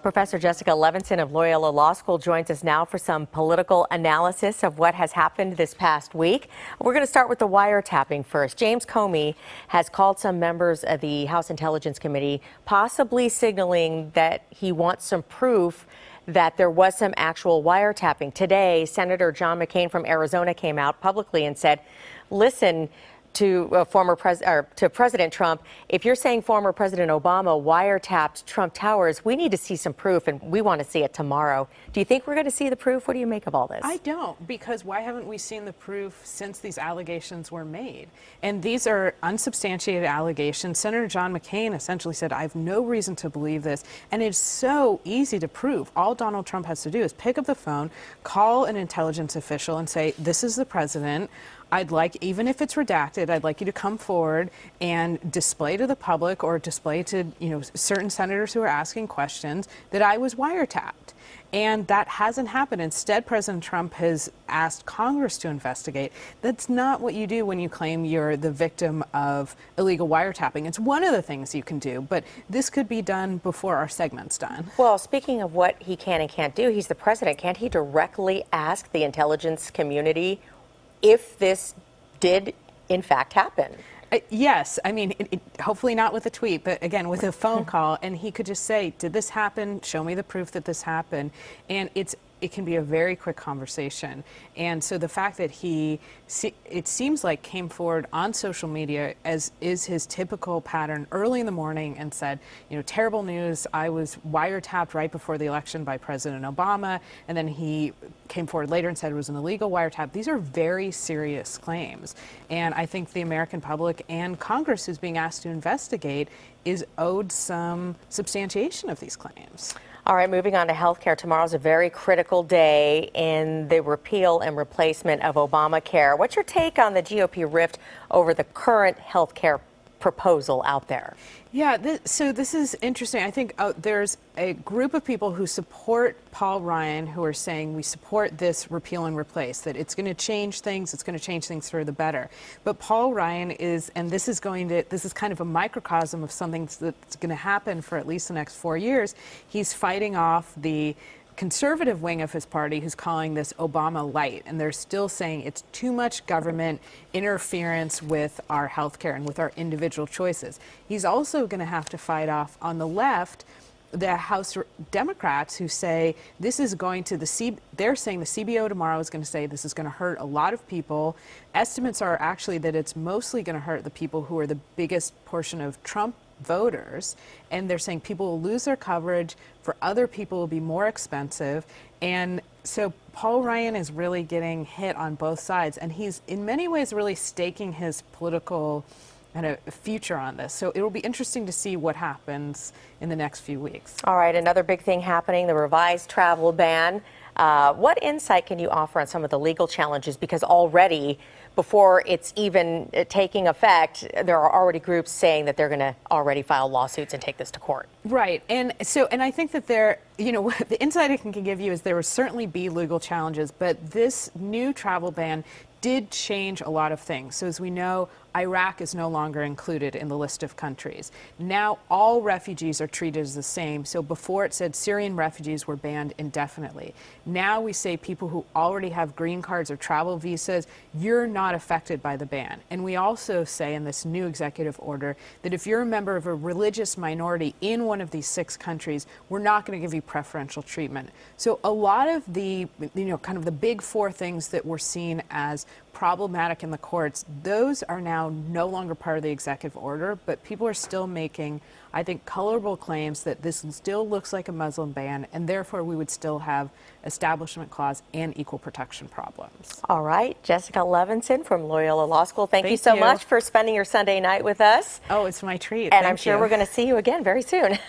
Professor Jessica Levinson of Loyola Law School joins us now for some political analysis of what has happened this past week. We're going to start with the wiretapping first. James Comey has called some members of the House Intelligence Committee, possibly signaling that he wants some proof that there was some actual wiretapping. Today, Senator John McCain from Arizona came out publicly and said, listen, to President Trump, if you're saying former President Obama wiretapped Trump Towers, we need to see some proof, and we want to see it tomorrow. Do you think we're going to see the proof? What do you make of all this? I don't, because why haven't we seen the proof since these allegations were made? And these are unsubstantiated allegations. Senator John McCain essentially said, I have no reason to believe this, and it's so easy to prove. All Donald Trump has to do is pick up the phone, call an intelligence official, and say, this is the president. I'd like, even if it's redacted, I'd like you to come forward and display to the public or display to, certain senators who are asking questions that I was wiretapped. And that hasn't happened. Instead, President Trump has asked Congress to investigate. That's not what you do when you claim you're the victim of illegal wiretapping. It's one of the things you can do, but this could be done before our segment's done. Well, speaking of what he can and can't do, he's the president. Can't he directly ask the intelligence community if this did, in fact, happen? Yes. I mean, hopefully not with a tweet, but again, with a phone call. And he could just say, did this happen? Show me the proof that this happened. And it can be a very quick conversation. And so the fact that it seems like came forward on social media, as is his typical pattern, early in the morning and said, terrible news, I was wiretapped right before the election by President Obama. And then he came forward later and said it was an illegal wiretap. These are very serious claims. And I think the American public and Congress, who's being asked to investigate, is owed some substantiation of these claims. All right, moving on to health care. Tomorrow's a very critical day in the repeal and replacement of Obamacare. What's your take on the GOP rift over the current health care proposal out there? Yeah, so this is interesting. I think there's a group of people who support Paul Ryan who are saying we support this repeal and replace, that it's going to change things, it's going to change things for the better. But Paul Ryan is, and this is kind of a microcosm of something that's going to happen for at least the next 4 years. He's fighting off the conservative wing of his party who's calling this Obama light, and they're still saying it's too much government interference with our health care and with our individual choices. He's also going to have to fight off on the left the House Democrats who say this is going to they're saying the CBO tomorrow is going to say this is going to hurt a lot of people. Estimates are actually that it's mostly going to hurt the people who are the biggest portion of Trump voters, and they're saying people will lose their coverage, for other people will be more expensive. And so Paul Ryan is really getting hit on both sides, and he's in many ways really staking his political kind of future on this. So it will be interesting to see what happens in the next few weeks. All right, another big thing happening, the revised travel ban. What insight can you offer on some of the legal challenges? Because already, before it's even taking effect, there are already groups saying that they're going to already file lawsuits and take this to court. Right. And I think that the insight I can give you is there will certainly be legal challenges, but this new travel ban did change a lot of things. So as we know, Iraq is no longer included in the list of countries. Now all refugees are treated as the same. So before it said Syrian refugees were banned indefinitely. Now we say people who already have green cards or travel visas, you're not affected by the ban. And we also say in this new executive order that if you're a member of a religious minority in one of these 6 countries, we're not going to give you preferential treatment. So a lot of the, kind of the big 4 things that were seen as problematic in the courts, those are now no longer part of the executive order, but people are still making, I think, colorable claims that this still looks like a Muslim ban, and therefore we would still have Establishment Clause and equal protection problems. All right, Jessica Levinson from Loyola Law School, thank you so much for spending your Sunday night with us. Oh, it's my treat. And I'm sure we're going to see you again very soon.